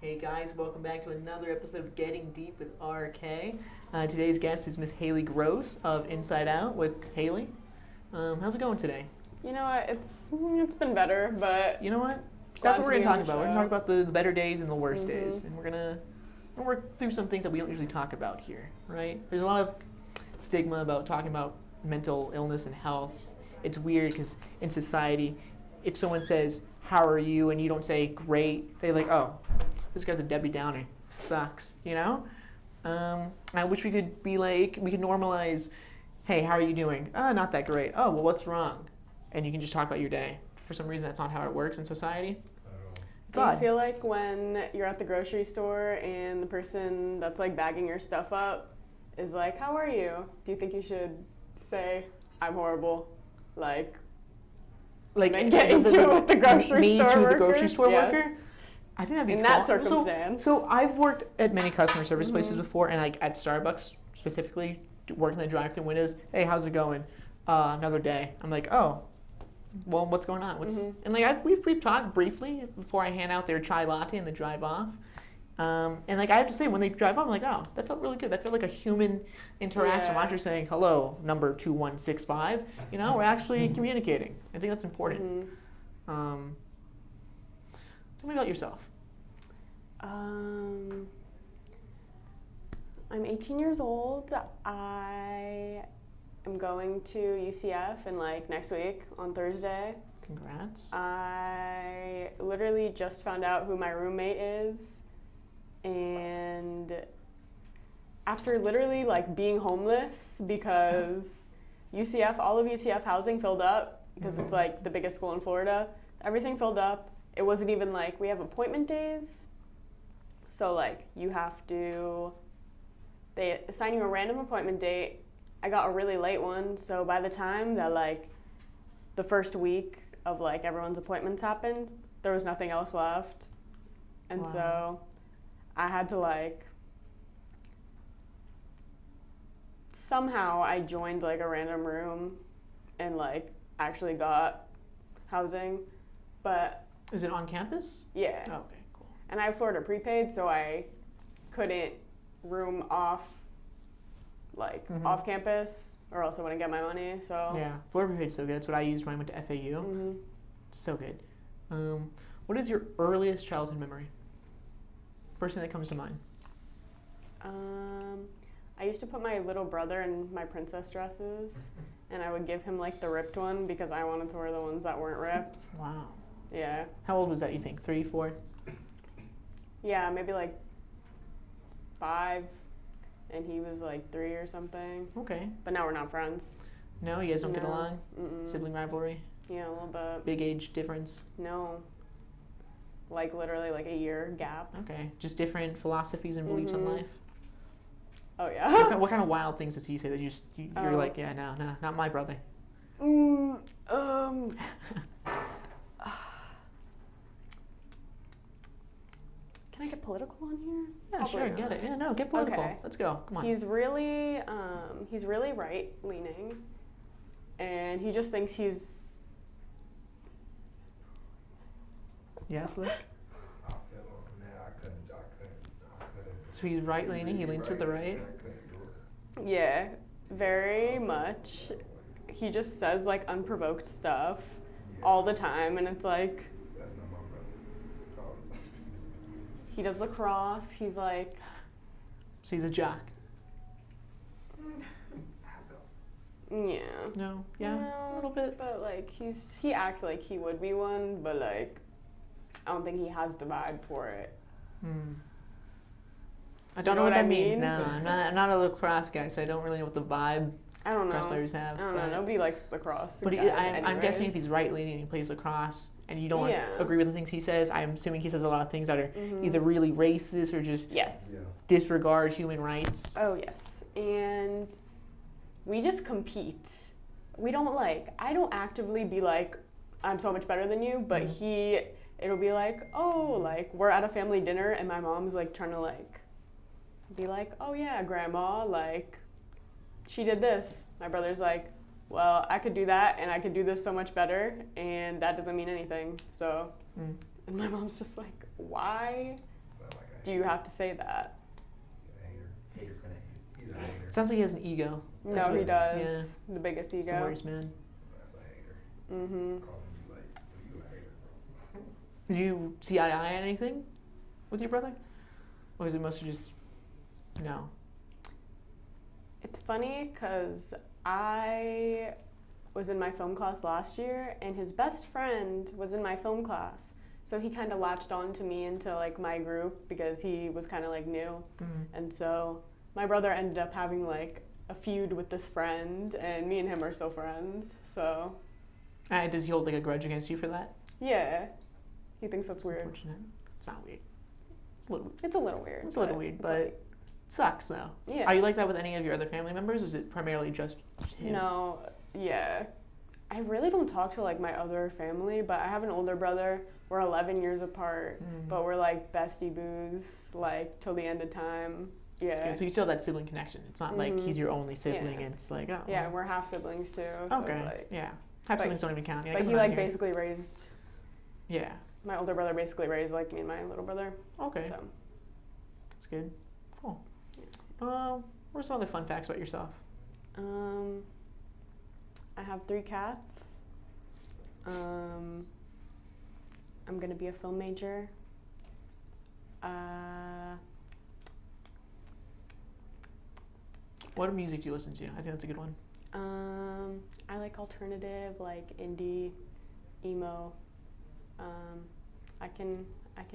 Hey guys, welcome back to another episode of Getting Deep with ArKay. Today's guest is Miss Haleigh Grose of Inside Out with Haleigh. How's it going today? You know what, it's been better, but you know what? That's what we're going to talk about. Show. We're going to talk about the better days and the worst days, and we're going to work through some things that we don't usually talk about here, right? There's a lot of stigma about talking about mental illness and health. It's weird because in society, if someone says, "How are you?" and you don't say "great," they're like, "Oh, this guy's a Debbie Downer. Sucks," you know? I wish we could be like, we could normalize, "Hey, how are you doing?" Not that great." "Oh, well, what's wrong?" And you can just talk about your day. For some reason, that's not how it works in society. Do you feel like when you're at the grocery store and the person that's like bagging your stuff up is like, "How are you?" Do you think you should say, "I'm horrible," like and get into it with the grocery store worker? The grocery store yes. worker? I think that'd be in cool. that circumstance. So I've worked at many customer service places before, and like at Starbucks specifically, working the drive-thru windows. "Hey, how's it going?" "Another day." I'm like, "Oh, well, what's going on?" And like we've talked briefly before I hand out their chai latte and the drive off. And like I have to say, when they drive off, I'm like, "Oh, that felt really good. That felt like a human interaction." I'm not just saying, "Hello, number 2165." You know, we're actually communicating. I think that's important. Tell me about yourself. I'm 18 years old. I am going to UCF in like next week on Thursday. Congrats. I literally just found out who my roommate is, and after literally like being homeless because all of UCF housing filled up because it's like the biggest school in Florida. Everything filled up. It wasn't even like we have appointment days. So like they assign you a random appointment date. I got a really late one, so by the time that like the first week of like everyone's appointments happened, there was nothing else left. And so I had to like somehow I joined like a random room and like actually got housing. But is it on campus? Yeah. Oh, okay, cool. And I have Florida prepaid, so I couldn't room off off campus, or else I wouldn't get my money. So yeah, Florida prepaid's so good. That's what I used when I went to FAU. It's so good. What is your earliest childhood memory? First thing that comes to mind. I used to put my little brother in my princess dresses, and I would give him like the ripped one because I wanted to wear the ones that weren't ripped. Wow. Yeah. How old was that, you think? 3, 4? Yeah, maybe like 5, and he was like 3 or something. Okay. But now we're not friends. No, you guys don't get along? Mm-mm. Sibling rivalry? Yeah, a little bit. Big age difference? No. Like literally like a year gap. Okay. Just different philosophies and beliefs in life? Oh yeah. What kind of wild things does he say that you're like, "Yeah, no, not my brother"? Can I get political on here? Yeah, Probably sure, not. get it. Yeah, no, get political. Okay. Let's go. Come on. He's really right leaning, and he just thinks he's. Yes, Luke? I feel him, man. I couldn't. So he's right leaning. He leans to the right. I couldn't do it. Yeah, very much. He just says like unprovoked stuff all the time, and it's like. That's not my brother. He does lacrosse. He's like. So he's a jock. Yeah. No. Yeah. No, a little bit. But like he acts like he would be one, but like I don't think he has the vibe for it. I don't know what that means. mean? No, I'm not a lacrosse guy, so I don't really know what the vibe I don't know. lacrosse players have. I don't know. Nobody likes lacrosse. But guys I'm guessing if anyways. he's right leaning and he plays lacrosse and you don't agree with the things he says, I'm assuming he says a lot of things that are either really racist or just Yes. Yeah. disregard human rights. Oh yes. And we just compete. We don't I don't actively be like, "I'm so much better than you," but it'll be like, "Oh, like we're at a family dinner and my mom's like trying to like be like, 'Oh yeah, grandma, like she did this.'" My brother's like, "Well, I could do that and I could do this so much better, and that doesn't mean anything." So, and my mom's just like, "Why?" So like do you have to say that? Hater. Haters gonna hate. He's a hater. Sounds like he has an ego. No, he does. Yeah. The biggest It's the ego. worst, man. That's a hater. Mm-hmm. Calling you like, you a hater, bro. Did you see eye to eye on anything with your brother? Or was it mostly just no? It's funny because I was in my film class last year, and his best friend was in my film class. So he kind of latched on to me into like my group because he was kind of like new. And so my brother ended up having like a feud with this friend, and me and him are still friends. So Does he hold like a grudge against you for that? yeah, he thinks that's weird. Unfortunate. It's not weird. It's a little. It's a little weird. It's a little weird, it's but like- it sucks though. yeah. Are you like that with any of your other family members, or is it primarily just him? No, yeah. I really don't talk to like my other family, but I have an older brother. We're 11 years apart, but we're like bestie boos, like till the end of time. That's Yeah. good. So you still have that sibling connection. It's not like he's your only sibling. Yeah. It's like, oh. Yeah, well. we're half siblings too. So Okay. it's like, Yeah. Half but- siblings don't even count. Yeah, but come he on like here. basically raised Yeah. my older brother. Basically raised like me and my little brother. Okay. So That's good. Cool. What are some other fun facts about yourself? I have 3 cats. I'm gonna be a film major. What music do you listen to? I think that's a good one. I like alternative, like indie, emo. I can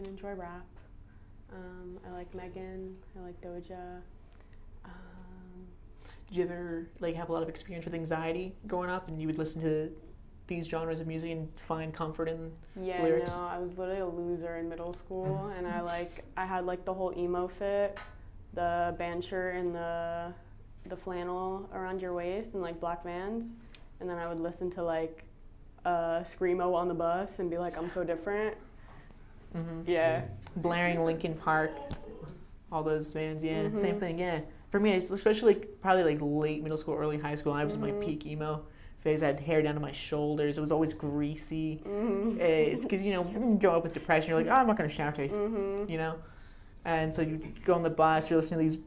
enjoy rap. I like Megan. I like Doja. Did you ever like have a lot of experience with anxiety growing up, and you would listen to these genres of music and find comfort in Yeah, lyrics? no, I was literally a loser in middle school, and I had like the whole emo fit, the band shirt and the flannel around your waist and like black Vans, and then I would listen to like screamo on the bus and be like, I'm so different. Yeah. Blaring Linkin Park, all those bands. Yeah, same thing. Yeah, for me, it's especially like, probably like late middle school, early high school. I was in my peak emo phase. I had hair down to my shoulders. It was always greasy. Because you know, when you grow up with depression, you're like, oh, I'm not gonna shower today, you know. And so you go on the bus, you're listening to these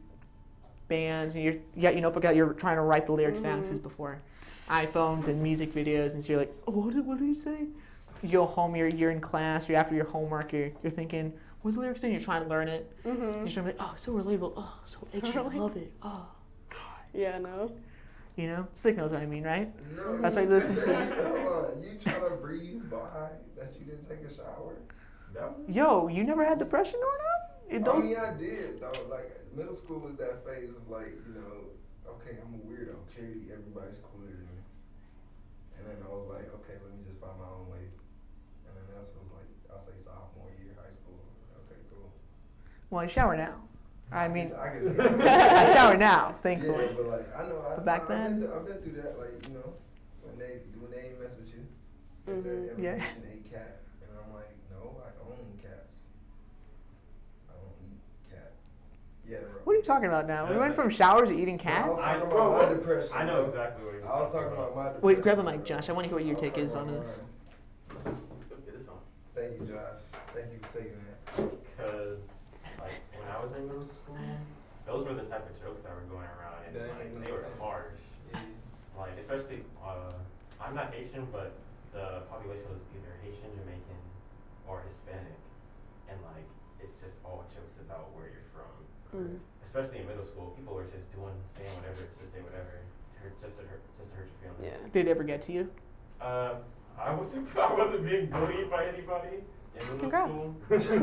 bands, and you got your notebook out, you're trying to write the lyrics down. This is before iPhones and music videos, and so you're like, oh, what did he say? You go home, you're in class, you're after your homework, you're thinking, what's the lyrics saying? You're trying to learn it. You're trying to be like, oh, so relatable. Oh, so edgy. I love it. Oh, God. Yeah, no. You know, Slick knows what I mean, right? No, That's why you listen to. Hold on. You trying to breeze by that you didn't take a shower? Yo, you never had depression growing up? I mean, I did though. Like middle school was that phase of like, you know, okay, I'm a weirdo. Clearly, everybody's cooler than me. And then I was like, okay, let me just find my own way. And then that was like, I'll say sophomore year, high school. Okay, cool. Well, I shower now. I mean, I guess I shower now, thankfully. yeah, but like I know, But back then? I've been through that. Like you know, when they ain't mess with you, they said every Yeah. nation ate cat, and I'm like, no, I own cats. I don't eat cat. Yeah. Bro. What are you talking about now? We went from showers to eating I cats? was talking about my depression. I know bro. exactly what you're I was talking about my depression. Wait, grab a mic, Josh. I want to hear what your I was take is talking on about this. mine. Is this on? Thank you, Josh. Thank you for taking that. Because, like, when I was in middle school, those were the type of jokes that were going around, and That like, makes they were sense. harsh. Yeah. Like, especially, I'm not Haitian, but the population was either Haitian, Jamaican, or Hispanic, and like, it's just all jokes about where you're from. Especially in middle school, people were just saying whatever to say whatever, just to hurt your feelings. Yeah. Did it ever get to you? I wasn't being bullied by anybody in middle Congrats. school.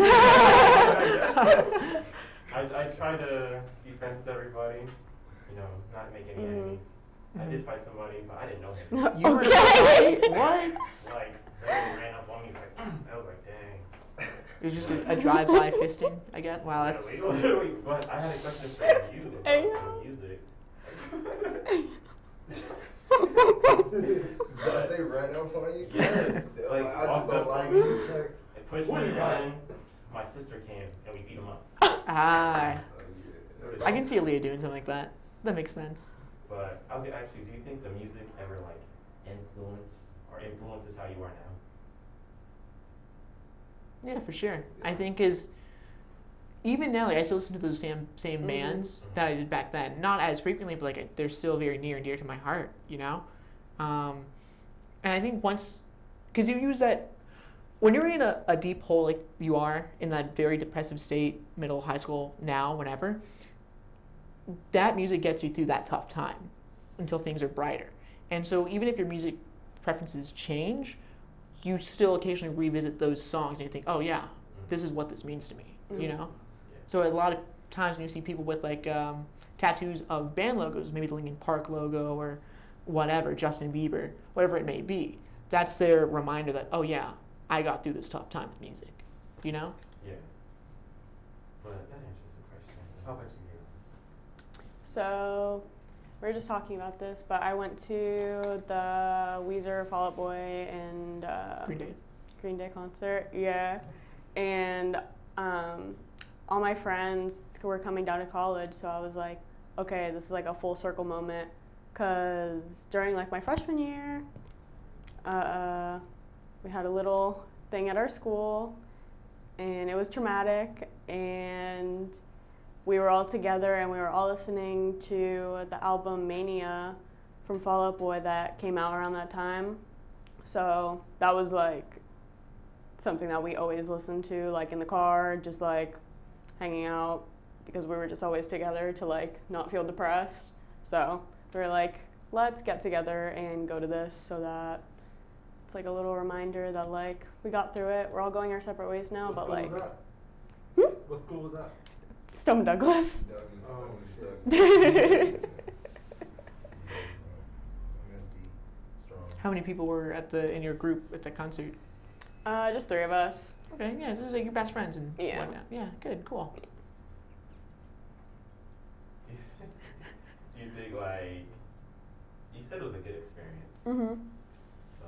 I try to be friends with everybody, you know, not make any enemies. I did fight somebody, but I didn't know him. You were Okay. what? Like, they ran up on me, like, I was like, dang. It was just a drive-by fisting, I guess. Wow, that's... Literally, but I had a question for you about music. Josh, they ran up on you? Yes. They're Like, I just walked don't up like on me. you. It pushed me down. My sister came, and we beat him up. Ah, Oh, yeah. I can see Aaliyah doing something like that. That makes sense. But I was gonna ask you, do you think the music ever like influences how you are now? Yeah, for sure. I think even now, like I still listen to those same bands that I did back then. Not as frequently, but like they're still very near and dear to my heart, you know. And I think once, because you use that when you're in a deep hole like you are in that very depressive state, middle, high school, now, whenever. That music gets you through that tough time until things are brighter. And so even if your music preferences change, you still occasionally revisit those songs and you think, oh yeah, this is what this means to me, you know? So a lot of times when you see people with like tattoos of band logos, maybe the Linkin Park logo or whatever, Justin Bieber, whatever it may be, that's their reminder that, oh yeah, I got through this tough time with music, you know? Yeah. But that answers the question. How about you? So, we were just talking about this, but I went to the Weezer, Fall Out Boy, and Green Day concert. Yeah, and all my friends were coming down to college, so I was like, okay, this is like a full circle moment, because during like my freshman year, we had a little thing at our school, and it was traumatic, and we were all together and we were all listening to the album Mania from Fall Out Boy that came out around that time. So that was like something that we always listened to, like in the car, just like hanging out, because we were just always together to like not feel depressed. So we were like, let's get together and go to this, so that it's like a little reminder that like we got through it. We're all going our separate ways now, but like. What's cool with that? Stone Douglas. How many people were in your group at the concert? Just 3 of us. Okay, yeah, this is like your best friends and Yeah. whatnot. Yeah, good, cool. Do you think like you said it was a good experience? Mm-hmm. So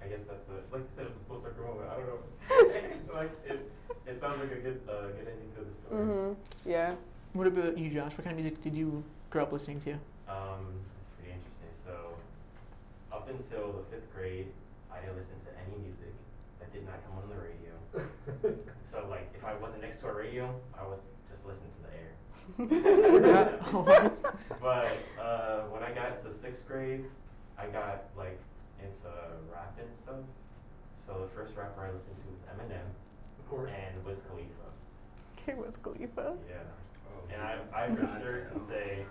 I guess that's like you said, it was a full circle moment. I don't know what to say. Like it sounds like a good ending to the story. Mm-hmm. Yeah. What about you, Josh? What kind of music did you grow up listening to? It's pretty interesting. So up until the 5th grade, I didn't listen to any music that did not come on the radio. So like if I wasn't next to a radio, I was just listening to the air. But when I got to 6th grade, I got like into rap and stuff. So the first rapper I listened to was Eminem and Wiz Khalifa. Okay, Wiz Khalifa. Yeah. And I for sure can say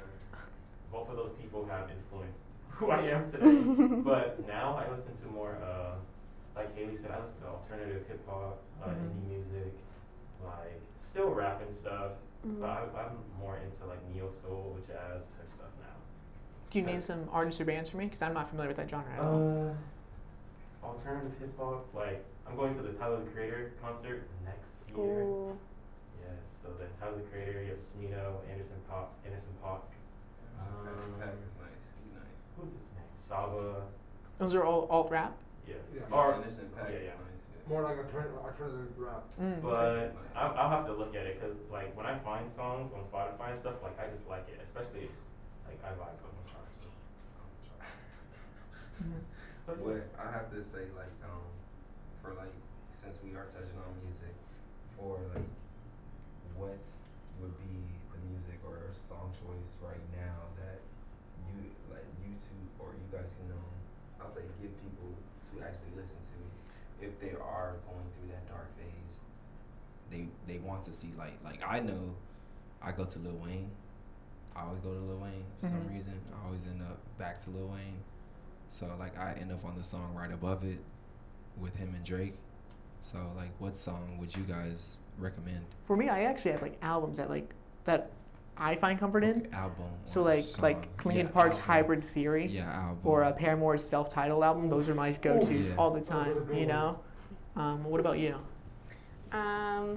both of those people have influenced who I am today. But now I listen to more, like Haleigh said, I listen to alternative hip hop, indie music, like still rap and stuff. But I'm more into like neo soul, jazz type stuff now. Can you name some artists or bands for me? Because I'm not familiar with that genre at all. Alternative hip hop, like I'm going to the Tyler the Creator concert next year. Ooh. Yes, so then Tyler the Creator, you have Smino, Anderson Paak. Pack is nice. He's nice. Who's his name? Saba. Those are all alt rap. Yes. Yeah. Or Anderson Paak yeah. is nice. Yeah. More like alternative rap. But I'll have to look at it because like when I find songs on Spotify and stuff, like I just like it, especially like I like them. What I have to say, like, for like, since we are touching on music, for like, what would be the music or song choice right now that you two or you guys can I'll say give people to actually listen to if they are going through that dark phase. They want to see light. Like I know, I go to Lil Wayne. I always go to Lil Wayne for some reason. I always end up back to Lil Wayne. So like I end up on the song right above it with him and Drake. So like what song would you guys recommend? For me, I actually have like albums that I find comfort in. Album. So or like song. Linkin Park's album. Hybrid Theory. Yeah, album. Or Paramore's self-titled album. Those are my go-tos yeah. all the time. You know. What about you? The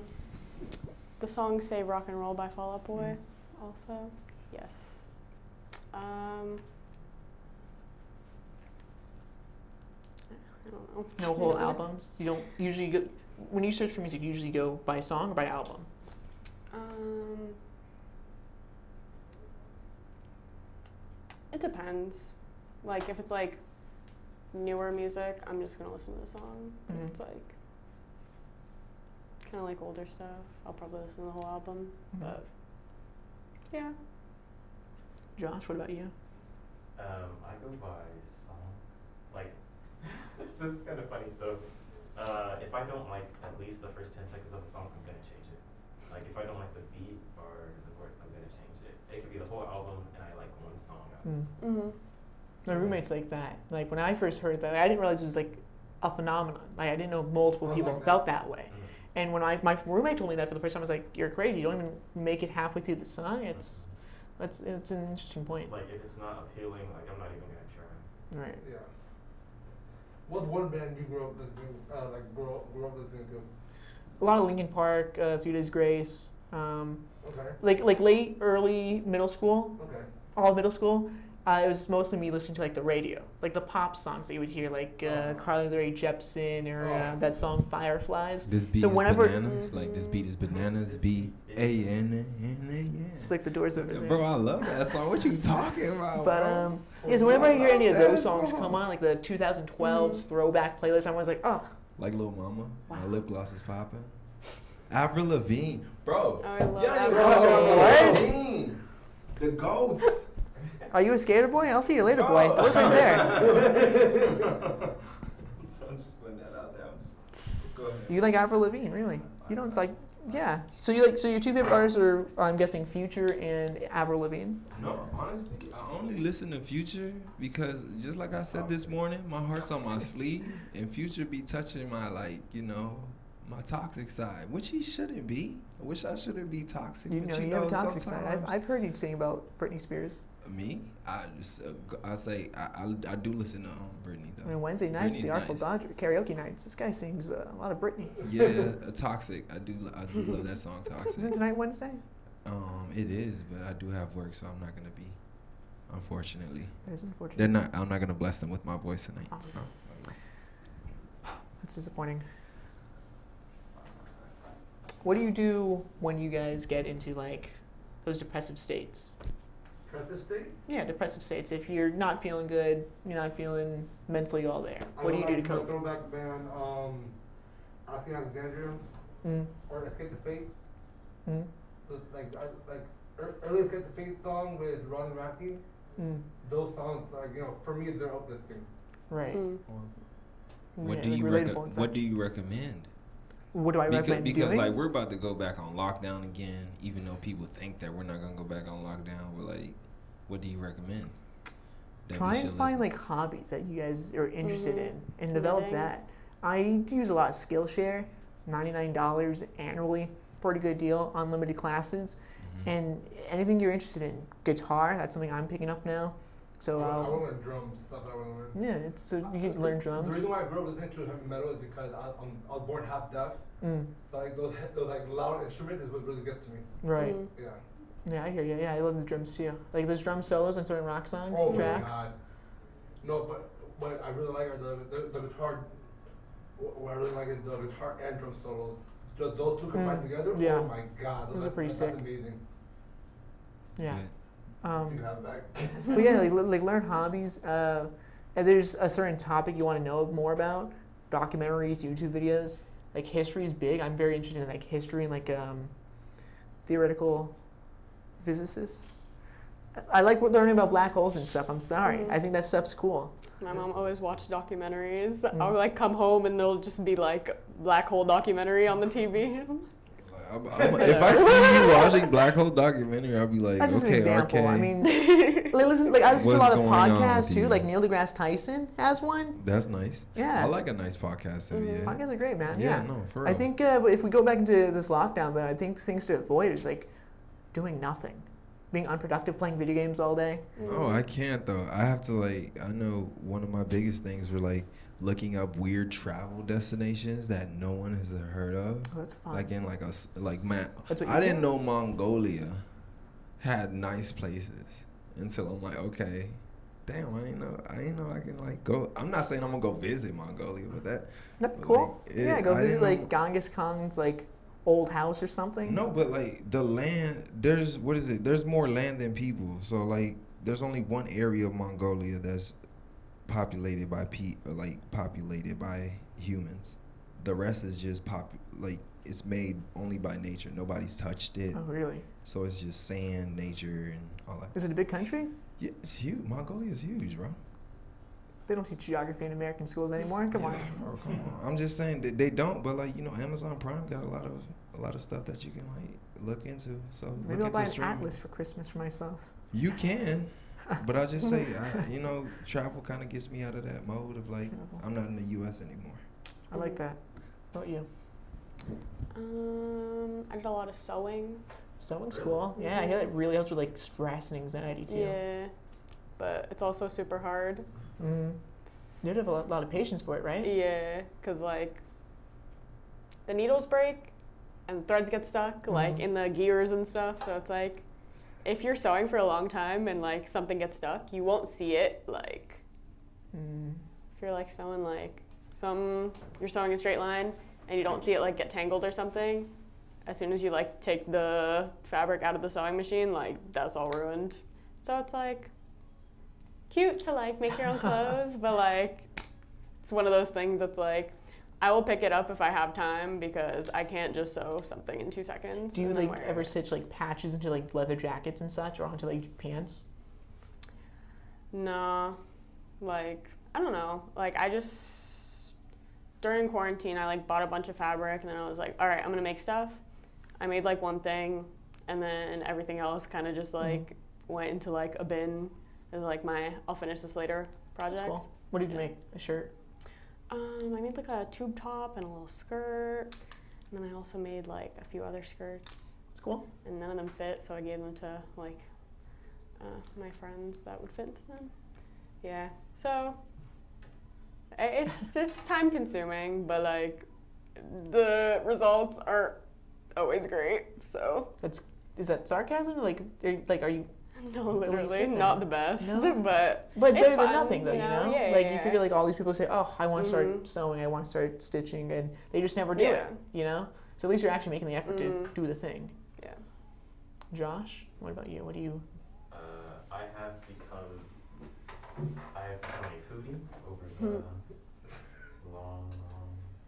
song "Save Rock and Roll" by Fall Out Boy. Also, yes. I don't know. No whole albums. You don't usually go when you search for music. You usually go by song or by album. It depends. Like if it's like newer music, I'm just gonna listen to the song. If it's like kind of like older stuff. I'll probably listen to the whole album, Mhm. but yeah. Josh, what about you? I go by songs. Like, this is kind of funny. So, if I don't like at least the first 10 seconds of the song, I'm gonna change it. Like, if I don't like the beat or the chord, I'm gonna change it. It could be the whole album, and I like one song. My roommate's like that. Like when I first heard that, I didn't realize it was like a phenomenon. Like I didn't know multiple I people like that. felt that way. And when my roommate told me that for the first time, I was like, "You're crazy! You don't even make it halfway through the song." It's an interesting point. Like, if it's not appealing, like, I'm not even gonna try. Right. Yeah. What's one band you grew up listening, grew up listening to? A lot of Linkin Park, 3 Days Grace. Okay. Like late, early middle school, Okay. all middle school. It was mostly me listening to like the radio, like the pop songs that you would hear, like Carly Rae Jepsen or that song Fireflies. This beat So is whenever- bananas. Like this beat is bananas. B-A-N-A-N-A. It's like the doors over there. Bro, I love that song. What you talking about? But bro? yeah, so whenever I hear any of That those songs song. come on, like the 2012's throwback playlist, I'm always like, oh, Like Lil Mama. Wow. My lip gloss is popping. Avril Lavigne, bro. Oh, I love Y'all that. need to touch on What? Avril Lavigne. The goats. are you a skater boy? I'll see you later, boy. Bro. Those right there. So I'm just putting that out there. Go ahead. You like Avril Lavigne, really? You know, it's like, yeah. So your two favorite artists are, I'm guessing, Future and Avril Lavigne. No, honestly, I only listen to Future because, just like I said this morning, my heart's on my sleeve, and Future be touching my, like, you know, my toxic side, which he shouldn't be. I wish I shouldn't be toxic. You but know, you have a toxic side. sometimes- I've heard you sing about Britney Spears. Me? I do listen to Britney though. I mean, Wednesday nights, Britney's the Artful nice. Dodger karaoke nights. This guy sings a lot of Britney. Yeah, Toxic. I do love that song, Isn't Toxic. tonight Wednesday? It is, but I do have work, so I'm not gonna be. Unfortunately, There's unfortunate. they're not. I'm not gonna bless them with my voice tonight. Oh. No. That's disappointing. What do you do when you guys get into like those depressive states? Preface Day? Yeah, depressive states. If you're not feeling good, you're not feeling mentally all there. What do you do to cope? Throwback band, ArKay Alexandria, Mm, or Escape the Fate. mm, So, early Escape the Fate song with Ron Racky. mm. Those songs, like, you know, for me, they're uplifting. Right. Mm. What Yeah, do you like relatable and What such. do you recommend? What do I recommend Because doing? like we're about to go back on lockdown again, even though people think that we're not gonna go back on lockdown. But like, what do you recommend? that we Try and should find listen? like hobbies that you guys are interested Mhm. in and develop Knitting. that. I use a lot of Skillshare, $99 annually, pretty good deal, unlimited classes, Mhm. and anything you're interested in. Guitar, that's something I'm picking up now. So I I'll, want to learn drums, stuff I want to learn. yeah, it's so you can learn The drums. reason why I grew up listening to heavy metal is because I was born half deaf. Mm, So like those like loud instruments is what really gets to me. right. Mm. Yeah. Yeah, I hear you. Yeah, I love the drums too. Like those drum solos on certain rock songs, Oh tracks. my god. No, but what I really like are the guitar. What I really like is the guitar and drum solos. Just those two combined together. yeah. Oh my god. Those are pretty that's sick. amazing. Yeah. You Um, can have it back. but yeah, like learn hobbies. And there's a certain topic you want to know more about. Documentaries, YouTube videos. Like history is big. I'm very interested in like history and like theoretical physicists. I like learning about black holes and stuff. I'm sorry. Mhm. I think that stuff's cool. My mom always watched documentaries. Mm. I'll like come home and there'll just be like black hole documentary on the TV. If I see you watching Black Hole documentary, I'll be like, That's just okay, an example. ArKay. I mean, like I listen to a What's lot of going on podcasts with too. you? Like Neil deGrasse Tyson has one. That's nice. Yeah. I like a nice podcast. So yeah. Podcasts are great, man. Yeah, Yeah. no, for I real. think if we go back into this lockdown, though, I think things to avoid is like doing nothing, being unproductive, playing video games all day. Oh, I can't though. I have to like. I know one of my biggest things were like looking up weird travel destinations that no one has heard of. Oh, that's fun. Like in like man, That's what I you didn't do? know Mongolia had nice places until I'm like, okay, damn, I ain't know I can like go. I'm not saying I'm gonna go visit Mongolia, but That'd be like, cool. yeah, Go I visit didn't like know- Genghis Khan's like old house or something. No, but like the land, there's what is it? There's more land than people. So like, there's only one area of Mongolia that's populated by populated by humans. the rest is just like it's made only by nature. Nobody's touched it. Oh, really? So it's just sand, nature, and all that. Is it a big country? Yeah, it's huge. Mongolia is huge, bro. They don't teach geography in American schools anymore. Come on. Bro, come on. I'm just saying that they don't, but like, you know, Amazon Prime got a lot of stuff that you can like look into. So Maybe I'll buy an streaming. atlas for Christmas for myself. You can, but I just say, you know, travel kind of gets me out of that mode of like, Travel. I'm not in the U.S. anymore. I like that. How about you? I did a lot of sewing. Sewing's cool. Yeah, I hear that really helps with like stress and anxiety too. Yeah, but it's also super hard. Mm-hmm. You have to have a lot of patience for it, right? Yeah, because like the needles break and threads get stuck like in the gears and stuff. So it's like if you're sewing for a long time and like something gets stuck, you won't see it. Like if you're like sewing like you're sewing a straight line and you don't see it like get tangled or something, as soon as you like take the fabric out of the sewing machine, like that's all ruined. So it's like cute to like make your own clothes, but like it's one of those things that's like I will pick it up if I have time because I can't just sew something in 2 seconds. Do you and then like wear ever it. stitch like patches into like leather jackets and such, or onto like pants? No, like I don't know. Like I just during quarantine I like bought a bunch of fabric and then I was like, all right, I'm gonna make stuff. I made like one thing, and then everything else kind of just like went into like a bin as like my I'll finish this later project. That's cool. What did you make? A shirt? I made like a tube top and a little skirt, and then I also made like a few other skirts. It's cool. And none of them fit, so I gave them to like my friends that would fit into them. Yeah, so it's time consuming, but like the results aren't always great. So Is that sarcasm? Like are you? no, What do you literally say then? not the best, No? but But it's better fun, than nothing, though. You know, Yeah, like yeah, you figure like all these people say, "Oh, I want to start Mhm. sewing. I want to start stitching," and they just never do Yeah. it. You know, so at least you're actually making the effort to do the thing. Yeah. Josh, what about you? What do you? I have become a foodie over the long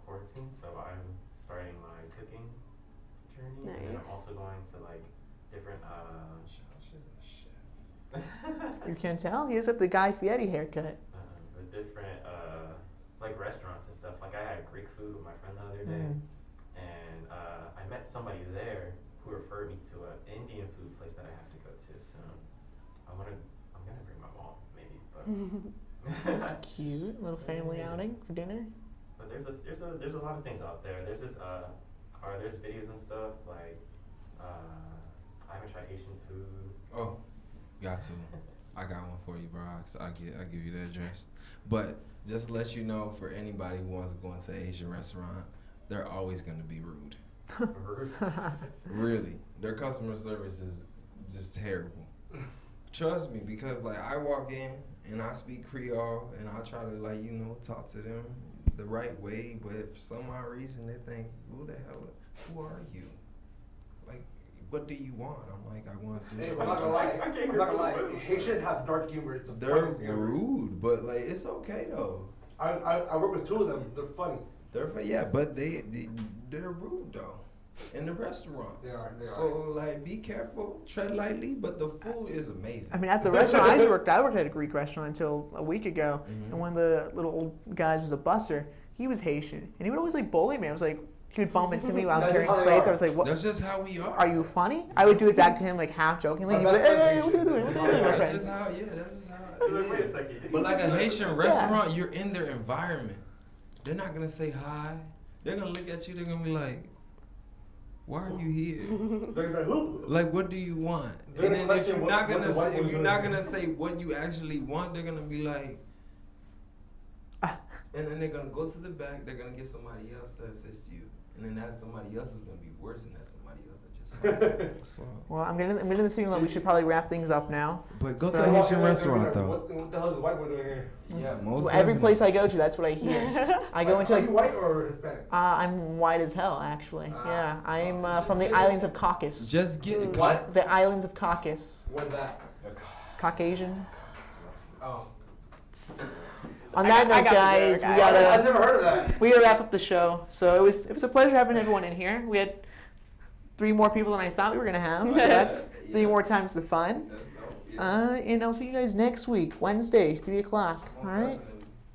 quarantine, so I'm starting my cooking journey, and then I'm Nice. also going to like different. You can't tell. He has got the Guy Fieri haircut. The different like restaurants and stuff. Like I had Greek food with my friend the other day, and I met somebody there who referred me to an Indian food place that I have to go to soon. I'm gonna bring my mom maybe, but That's cute. Little family outing for dinner. But there's a lot of things out there. There's this there's videos and stuff like I haven't tried Asian food. Oh, got to. I got one for you, bro. I'll give you the address. But just to let you know, for anybody who wants to go into an Asian restaurant, they're always going to be rude. Really. Their customer service is just terrible. Trust me, because like I walk in and I speak Creole and I try to like, you know, talk to them the right way, but for some odd reason they think, who are you? Like, what do you want? I'm like, I want this. Hey, I'm not gonna lie. Haitians have dark humor. It's a They're funny thing. rude, but like it's okay though. I work with two of them. They're funny. Yeah, but they're rude though. In the restaurants. They are. So like be careful, tread lightly, but the food is amazing. I mean, at the restaurant I worked at a Greek restaurant until a week ago, and one of the little old guys was a busser. He was Haitian, and he would always like bully me. I was like, he would bump into me while I'm That's carrying how they plates. are. I was like, what? That's just how we are. Are you funny? I would do it back to him like half jokingly. He'd be like, hey, what are you doing? What are you doing, my That's friend? just how it Wait a is. second. But like a Haitian restaurant, you're in their environment. They're not gonna say hi. They're gonna look at you, they're gonna be like, why are you here? They're like, who? Like, what do you want? They're And gonna then if question you're what- not what gonna the white say, if one's you're gonna not do. gonna say what you actually want, they're gonna be like, and then they're gonna go to the back. They're gonna get somebody else to assist you, and then that somebody else is gonna be worse than that somebody else that just saw you. So, Well, I'm getting the signal that we should probably wrap things up now. but go So- to a Haitian restaurant What though. the hell is white boy doing here? Yeah, most Every definitely. place I go to, that's what I hear. I go into Are like, you white or Hispanic? I'm white as hell, actually. Yeah, I'm from the islands of Caucasus. Just get What? The islands of Caucasus. What's that? Caucasian. Oh. On that note, guys, we gotta. I've never heard of that. We gotta wrap up the show. So it was a pleasure having everyone in here. We had 3 more people than I thought we were gonna have. So that's 3 more times the fun. And I'll see you guys next week, Wednesday, 3 o'clock. All right.